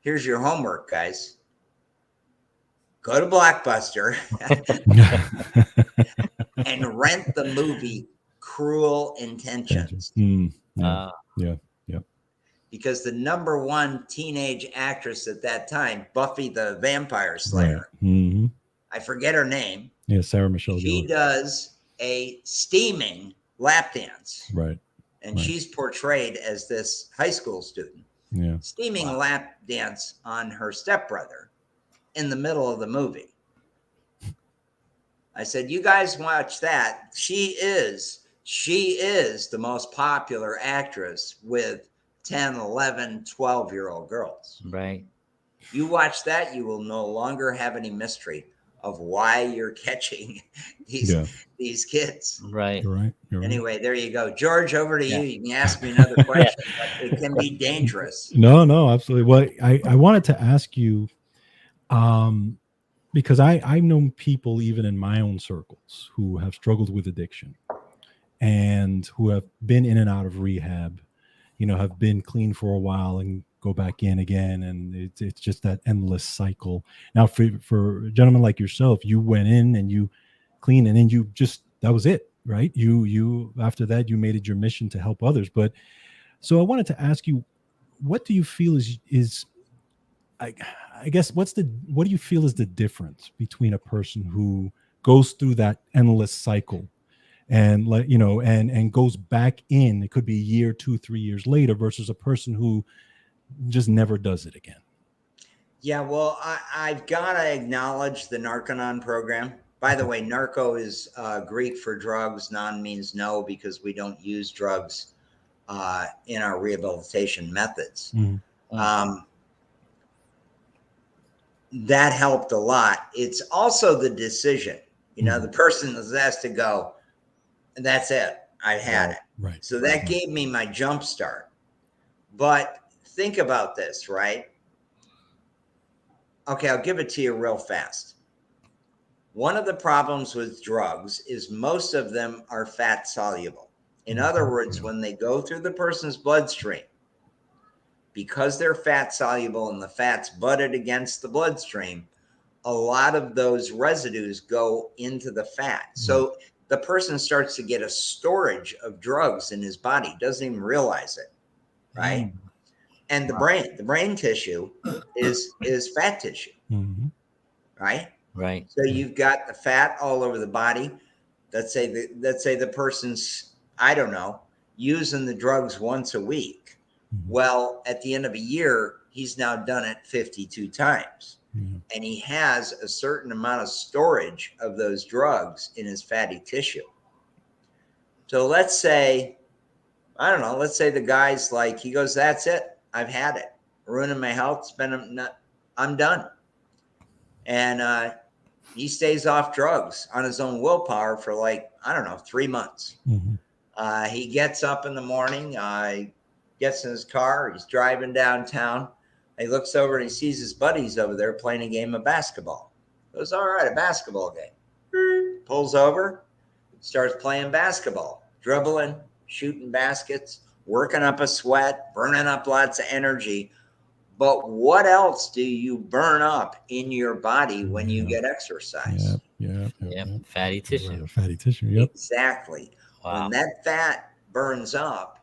here's your homework, guys. Go to Blockbuster and rent the movie Cruel Intentions." Yeah. Yeah. Because the number one teenage actress at that time, Buffy the Vampire Slayer, Right. I forget her name. Yeah, Sarah Michelle She Gellar. does a steaming lap dance. Right. And she's portrayed as this high school student. Yeah. Steaming lap dance on her stepbrother in the middle of the movie. I said, "You guys watch that. She is the most popular actress with 10, 11, 12-year-old girls." Right. You watch that, you will no longer have any mystery of why you're catching these kids. Right. You're right. Anyway, there you go. George, over to you. You can ask me another question, but it can be dangerous. No, absolutely. Well, I wanted to ask you, because I've known people even in my own circles who have struggled with addiction and who have been in and out of rehab, have been clean for a while and go back in again. And it's just that endless cycle. Now, for a gentleman like yourself, you went in and you clean, and then that was it, right? You after that, you made it your mission to help others. But so I wanted to ask you, what do you feel is I guess what do you feel is the difference between a person who goes through that endless cycle and and goes back in, it could be a year, 2-3 years later, versus a person who just never does it again? Yeah, well, I've got to acknowledge the Narconon Program. By the way, narco is Greek for drugs. Non means no, because we don't use drugs in our rehabilitation methods. That helped a lot. It's also the decision. The person has to go, and that's it. I had it. Right. So that gave me my jump start. But think about this, right? Okay, I'll give it to you real fast. One of the problems with drugs is most of them are fat soluble. In other words, when they go through the person's bloodstream, because they're fat soluble and the fat's butted against the bloodstream, a lot of those residues go into the fat. So the person starts to get a storage of drugs in his body, doesn't even realize it, right? And the brain tissue is fat tissue, right? Right. So you've got the fat all over the body. Let's say the person's, I don't know, using the drugs once a week. Well, at the end of a year, he's now done it 52 times. And he has a certain amount of storage of those drugs in his fatty tissue. So let's say, I don't know, let's say the guy's like, he goes, "That's it. I've had it. Ruining my health. I'm done." And he stays off drugs on his own willpower for 3 months. He gets up in the morning, gets in his car, he's driving downtown. He looks over and he sees his buddies over there playing a game of basketball. He goes, "All right, a basketball game." Pulls over, starts playing basketball, dribbling, shooting baskets, working up a sweat, burning up lots of energy. But what else do you burn up in your body when you get exercise? Yep. Fatty tissue. Fatty tissue. Yep. Exactly. Wow. When that fat burns up,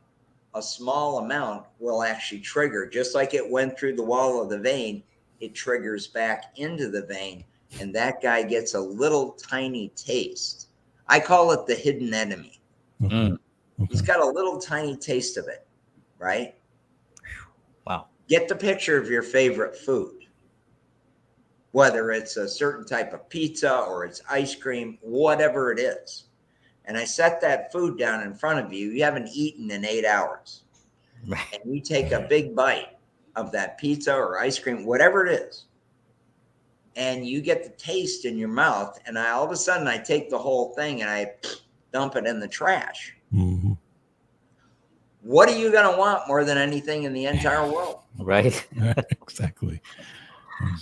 a small amount will actually trigger, just like it went through the wall of the vein, it triggers back into the vein, and that guy gets a little tiny taste. I call it the hidden enemy. Okay. He's got a little tiny taste of it, right? Wow. Get the picture of your favorite food, whether it's a certain type of pizza or it's ice cream, whatever it is. and I set that food down in front of you, you haven't eaten in 8 hours. Right. And you take a big bite of that pizza or ice cream, whatever it is, and you get the taste in your mouth, and all of a sudden I take the whole thing and I dump it in the trash. Mm-hmm. What are you going to want more than anything in the entire world? Right. Exactly.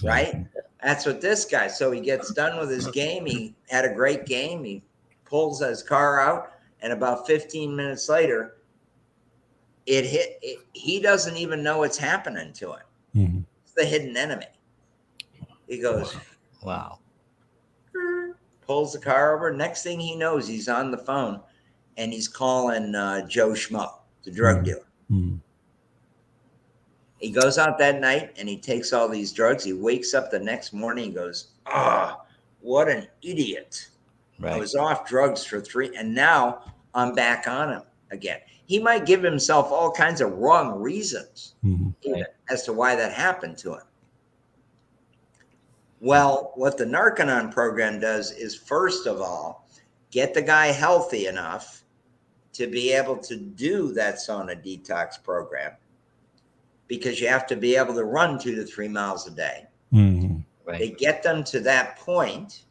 Right? That's what this guy, so he gets done with his game. He had a great game. He pulls his car out, and about 15 minutes later, he doesn't even know what's happening to him. Mm-hmm. It's the hidden enemy. He goes, Wow. pulls the car over. Next thing he knows, he's on the phone, and he's calling Joe Schmo, the drug dealer. Mm-hmm. He goes out that night and he takes all these drugs. He wakes up the next morning. He goes, what an idiot. Right. I was off drugs for 3, and now I'm back on him again. He might give himself all kinds of wrong reasons as to why that happened to him. Well, what the Narconon program does is, first of all, get the guy healthy enough to be able to do that sauna detox program, because you have to be able to run 2 to 3 miles a day. Mm-hmm. Right. They get them to that point,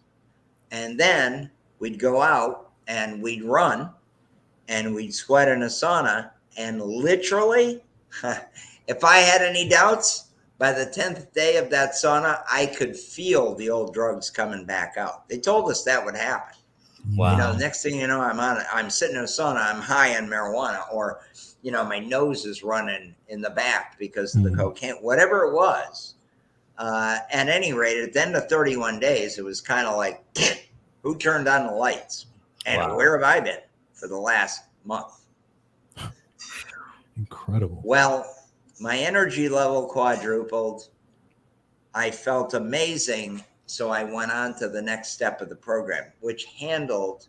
and then we'd go out and we'd run and we'd sweat in a sauna. And literally, if I had any doubts, by the 10th day of that sauna, I could feel the old drugs coming back out. They told us that would happen. Wow. You know, next thing you know, I'm sitting in a sauna, I'm high on marijuana, or, you know, my nose is running in the back because of the cocaine, whatever it was. At any rate, at the end of 31 days, it was kind of like, who turned on the lights? And where have I been for the last month? Incredible. Well, my energy level quadrupled. I felt amazing. So I went on to the next step of the program, which handled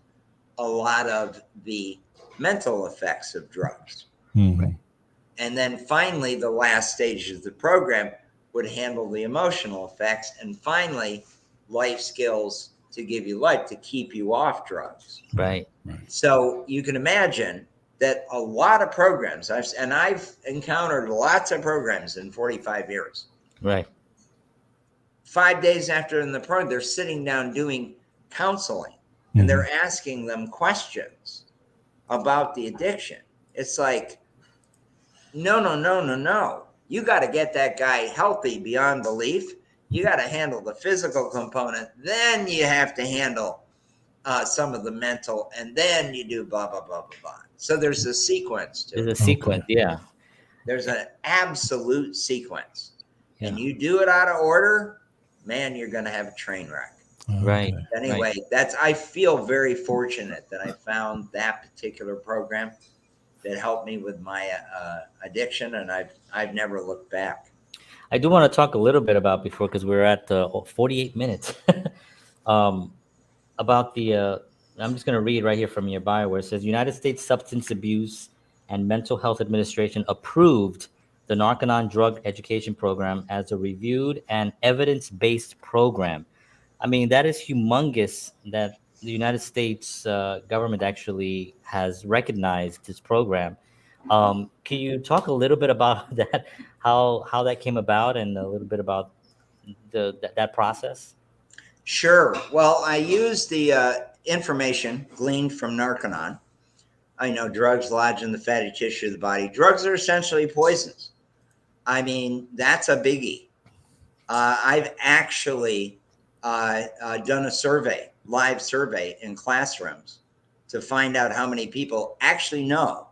a lot of the mental effects of drugs. Mm-hmm. And then finally, the last stage of the program would handle the emotional effects, and finally, life skills to give you life, to keep you off drugs. Right. So you can imagine that a lot of programs, I've encountered lots of programs in 45 years. Right. 5 days after in the program, they're sitting down doing counseling, and they're asking them questions about the addiction. It's like, no. You got to get that guy healthy beyond belief. You got to handle the physical component. Then you have to handle some of the mental, and then you do blah, blah, blah, blah, blah. So there's a sequence to it. There's a sequence. Yeah. There's an absolute sequence. Yeah. And you do it out of order, man, you're going to have a train wreck. Right. Anyway, I feel very fortunate that I found that particular program that helped me with my addiction, and I've never looked back. I do want to talk a little bit about, before, because we're at 48 minutes, about the, I'm just going to read right here from your bio, where it says, United States Substance Abuse and Mental Health Administration approved the Narconon Drug Education Program as a reviewed and evidence-based program. I mean, that is humongous that the United States government actually has recognized this program. Can you talk a little bit about that, how that came about, and a little bit about that process? Sure. Well, I used the information gleaned from Narconon. I know drugs lodge in the fatty tissue of the body. Drugs are essentially poisons. I mean, that's a biggie. I've actually done a live survey in classrooms to find out how many people actually know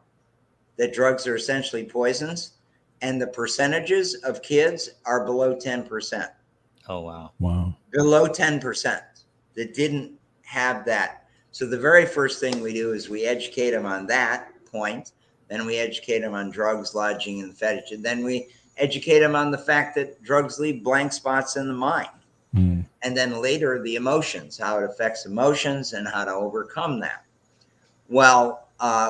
that drugs are essentially poisons, and the percentages of kids are below 10%. Oh, wow. Wow. Below 10% that didn't have that. So the very first thing we do is we educate them on that point. Then we educate them on drugs lodging in the fatty tissue. Then we educate them on the fact that drugs leave blank spots in the mind. And then later, the emotions, how it affects emotions and how to overcome that. Well,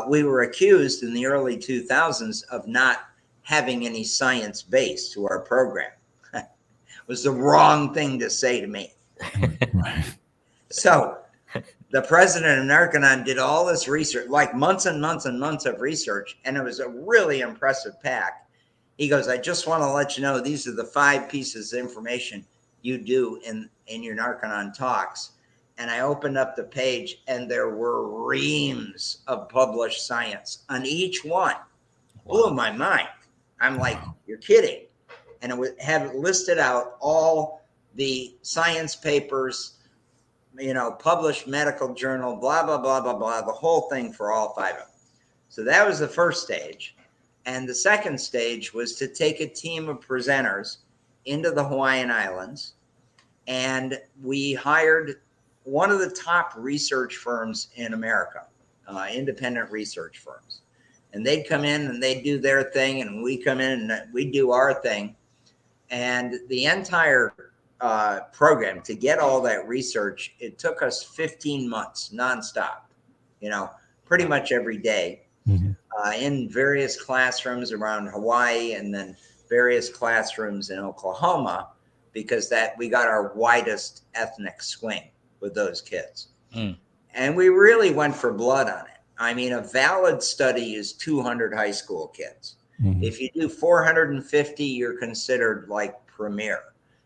we were accused in the early 2000s of not having any science base to our program. It was the wrong thing to say to me. Right. So the president of Narconon did all this research, like months and months and months of research, and it was a really impressive pack. He goes, I just want to let you know these are the 5 pieces of information you do in your Narconon talks. And I opened up the page, and there were reams of published science on each one. Wow. Blew my mind. I'm like, you're kidding. And it would have listed out all the science papers, published medical journal, blah, blah, blah, blah, blah, the whole thing for all 5 of them. So that was the first stage. And the second stage was to take a team of presenters into the Hawaiian Islands. And we hired one of the top research firms in America, independent research firms. And they'd come in and they'd do their thing, and we come in and we do our thing. And the entire program, to get all that research, it took us 15 months nonstop, pretty much every day, in various classrooms around Hawaii, and then various classrooms in Oklahoma, because we got our widest ethnic swing with those kids. And we really went for blood on it. I mean, a valid study is 200 high school kids. If you do 450, you're considered like premier.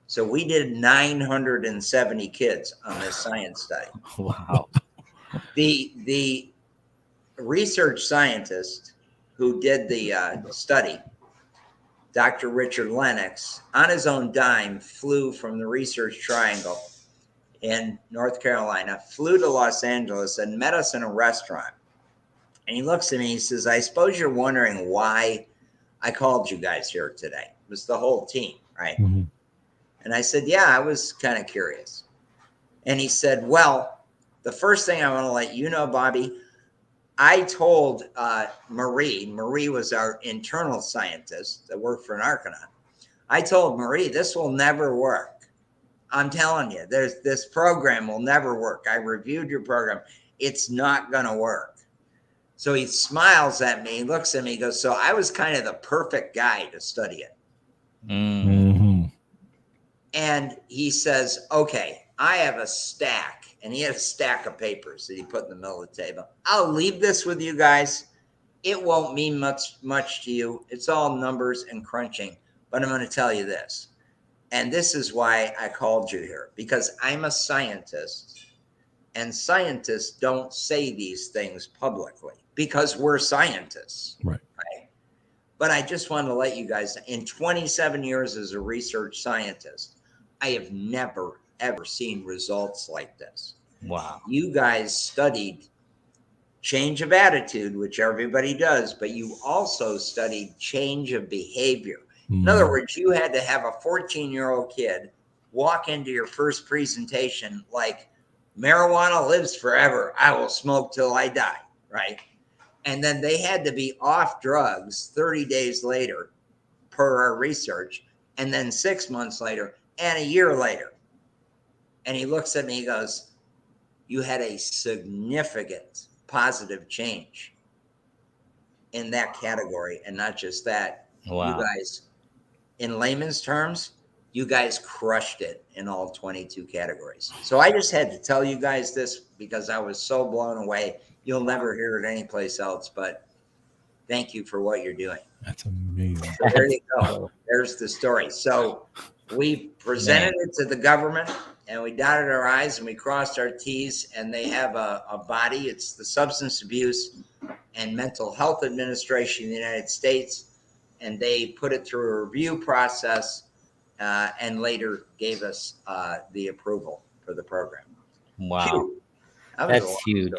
So we did 970 kids on this science study. Wow. The research scientist who did the study, Dr. Richard Lennox, on his own dime, flew from the Research Triangle in North Carolina, flew to Los Angeles, and met us in a restaurant. And he looks at me, he says, I suppose you're wondering why I called you guys here today. It was the whole team, right? And I said, yeah, I was kind of curious. And he said, well, the first thing I want to let you know, Bobby, I told Marie was our internal scientist that worked for Narconon. I told Marie, this will never work. I'm telling you, this program will never work. I reviewed your program. It's not going to work. So he smiles at me, looks at me, he goes, so I was kind of the perfect guy to study it. And he says, okay, I have a stack. And he had a stack of papers that he put in the middle of the table. I'll leave this with you guys. It won't mean much to you. It's all numbers and crunching. But I'm going to tell you this. And this is why I called you here, because I'm a scientist. And scientists don't say these things publicly because we're scientists. Right. But I just want to let you guys, in 27 years as a research scientist, I have never, ever seen results like this. Wow. You guys studied change of attitude, which everybody does, but you also studied change of behavior. In other words, you had to have a 14-year-old kid walk into your first presentation like, marijuana lives forever. I will smoke till I die, right? And then they had to be off drugs 30 days later per our research, and then 6 months later, and a year later. And he looks at me, he goes, you had a significant positive change in that category. And not just that, wow. You guys, in layman's terms, you guys crushed it in all 22 categories. So I just had to tell you guys this because I was so blown away. You'll never hear it anyplace else, but thank you for what you're doing. That's amazing. So there you go. There's the story. So we presented it to the government, and we dotted our I's and we crossed our T's, and they have a body. It's the Substance Abuse and Mental Health Administration in the United States, and they put it through a review process and later gave us the approval for the program. Wow. That's huge.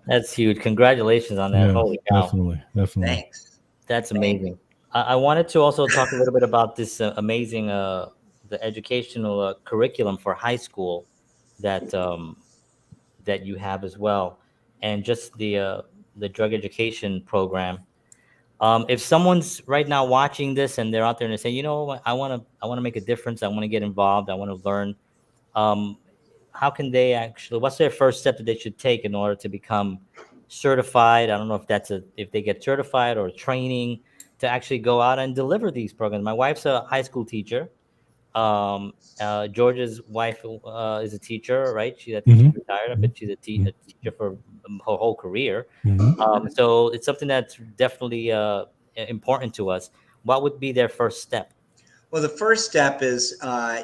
That's huge. Congratulations on that. Yeah, holy cow. Definitely. Thanks. That's amazing. I wanted to also talk a little bit about this amazing the educational curriculum for high school that that you have as well, and just the drug education program. If someone's right now watching this and they're out there and they say, you know, I want to make a difference. I want to get involved. I want to learn. How can they actually? What's their first step that they should take in order to become certified? I don't know if if they get certified or training to actually go out and deliver these programs. My wife's a high school teacher, George's wife is a teacher, right? I think Mhm. she's retired, Mhm. but she's a teacher for her whole career. Mhm. So it's something that's definitely important to us. What would be their first step? Well, the first step is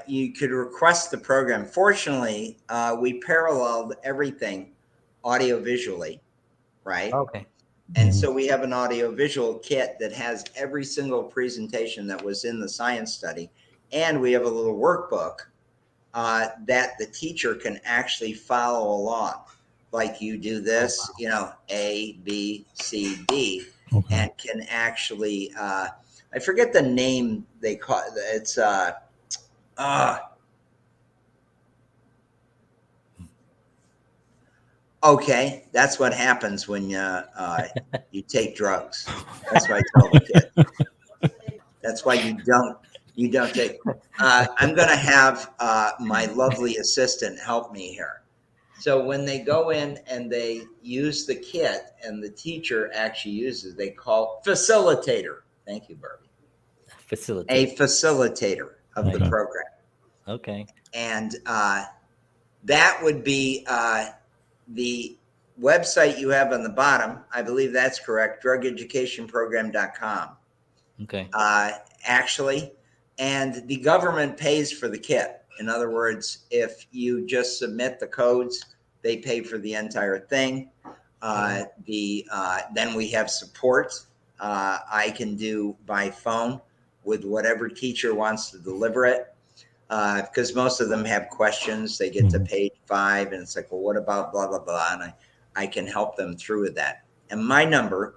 you could request the program. Fortunately, we paralleled everything audio visually, right? Okay. And Mhm. so we have an audio visual kit that has every single presentation that was in the science study. And we have a little workbook that the teacher can actually follow along. Like you do Oh, this, wow. you know, A, B, C, D, Okay. and can actually, I forget the name they call it. It's, uh, okay, that's what happens when you take drugs. That's what I tell the kid. That's why you don't take. I'm going to have my lovely assistant help me here. So when they go in and they use the kit, and the teacher actually uses, they call facilitator. Thank you, Barbie. A Facilitate. facilitator of the Okay. program, Okay. and that would be the website you have on the bottom. I believe that's correct. Drugeducationprogram.com. Okay. uh, actually, and the government pays for the kit. In other words, if you just submit the codes, they pay for the entire thing. Then we have support. I can do by phone with whatever teacher wants to deliver it, because most of them have questions. They get to Mhm. page 5, and it's like, well, what about blah blah blah, and I can help them through with that. And my number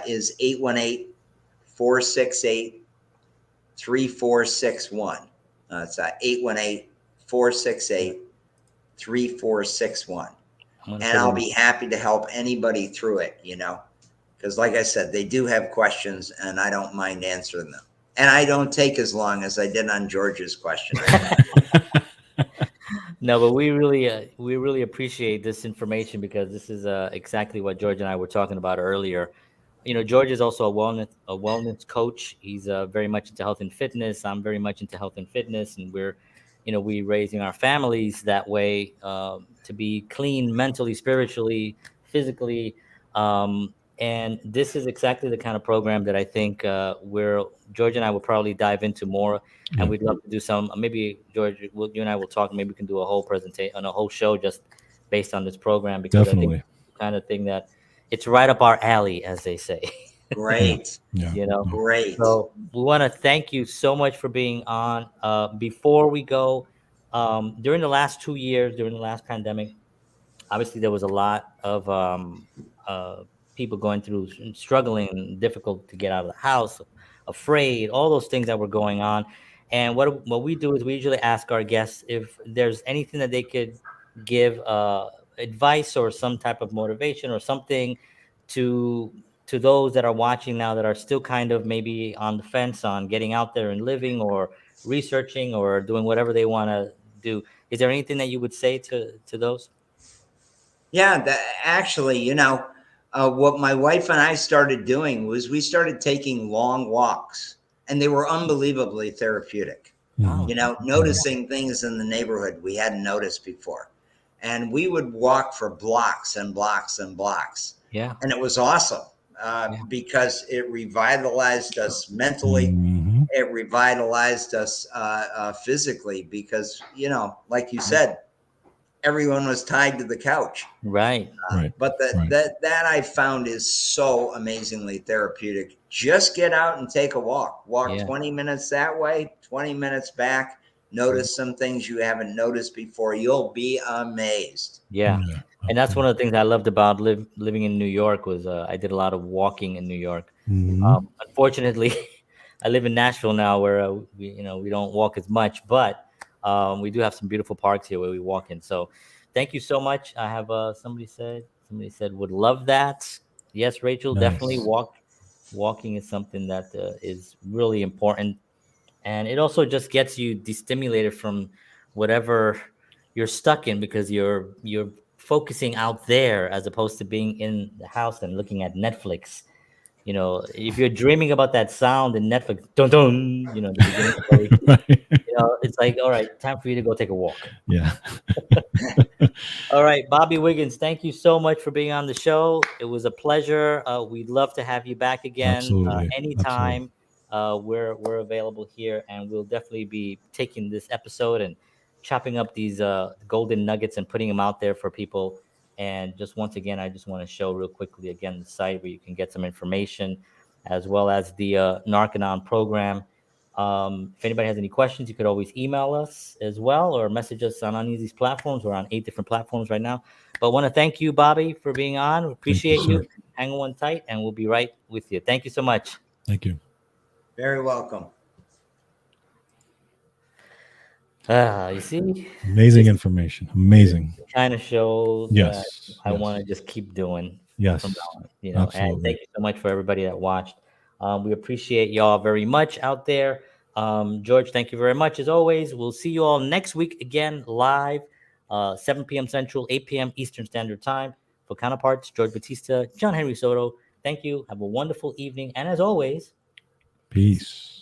is 818-468-3461. It's 818-468-3461. I'm gonna And put I'll in. be happy to help anybody through it, because like I said, they do have questions, and I don't mind answering them. And I don't take as long as I did on George's question. No, but we really appreciate this information because this is exactly what George and I were talking about earlier. You know, George is also a wellness coach. He's very much into health and fitness. I'm very much into health and fitness, and we raising our families that way to be clean mentally, spiritually, physically. And this is exactly the kind of program that I think where George and I will probably dive into more, and Yeah. we'd love to do some. Maybe George, you and I will talk. Maybe we can do a whole presentation on a whole show just based on this program because I think Definitely. it's the kind of thing that it's right up our alley, as they say. Yeah. Great. Yeah. you know. Yeah. Great. So we want to thank you so much for being on. Before we go, during the last 2 years, during the last pandemic, obviously there was a lot of people going through struggling, difficult to get out of the house, afraid, all those things that were going on. And what we do is we usually ask our guests if there's anything that they could give advice or some type of motivation or something to those that are watching now that are still kind of maybe on the fence on getting out there and living or researching or doing whatever they want to do. Is there anything that you would say to those? Yeah, actually, what my wife and I started doing was we started taking long walks, and they were unbelievably therapeutic. Oh, Mhm. Mhm. Noticing things in the neighborhood we hadn't noticed before. And we would walk for blocks and blocks and blocks. yeah, And it was awesome yeah, because it revitalized us mentally. Mhm. It revitalized us physically because, like you said, everyone was tied to the couch. right. Right. But Right. that I found is so amazingly therapeutic. Just get out and take a walk. Walk Yeah, 20 minutes that way, 20 minutes back. Notice some things you haven't noticed before. You'll be amazed. yeah. Yeah. And that's one Absolutely. of the things I loved about living in New York was I did a lot of walking in New York. Mhm. Unfortunately, I live in Nashville now, where we don't walk as much, but we do have some beautiful parks here where we walk in. So, thank you so much. I have somebody said would love that. Yes, Rachel, definitely Nice. walking is something that is really important, and it also just gets you destimulated from whatever you're stuck in because you're focusing out there as opposed to being in the house and looking at Netflix. You know, if you're dreaming about that sound in Netflix, dun dun, you know, the beginning story, Right. you know, it's like, all right, time for you to go take a walk. Yeah. All right, Bobby Wiggins, thank you so much for being on the show. It was a pleasure. We'd love to have you back again Absolutely. Absolutely. anytime. We're available here, and we'll definitely be taking this episode and chopping up these golden nuggets and putting them out there for people. And just once again, I just want to show real quickly again the site where you can get some information, as well as the Narconon program. If anybody has any questions, you could always email us as well or message us on any of these platforms. We're on 8 different platforms right now. But want to thank you, Bobby, for being on. Thank you, Appreciate sir. you. Hang on tight, and we'll be right with you. Thank you so much. Thank you. Very welcome. You see, Amazing this information. Amazing. kind of show that Yes. I Yes. want to just keep doing Yes. from now on, you know. And Absolutely. thank you so much for everybody that watched. We appreciate y'all very much out there. George, thank you very much as always. We'll see you all next week again live, 7 p.m. Central, 8 p.m. Eastern Standard Time. For Counterparts, George Batista, John Henry Soto. Thank you. Have a wonderful evening, and as always, Peace.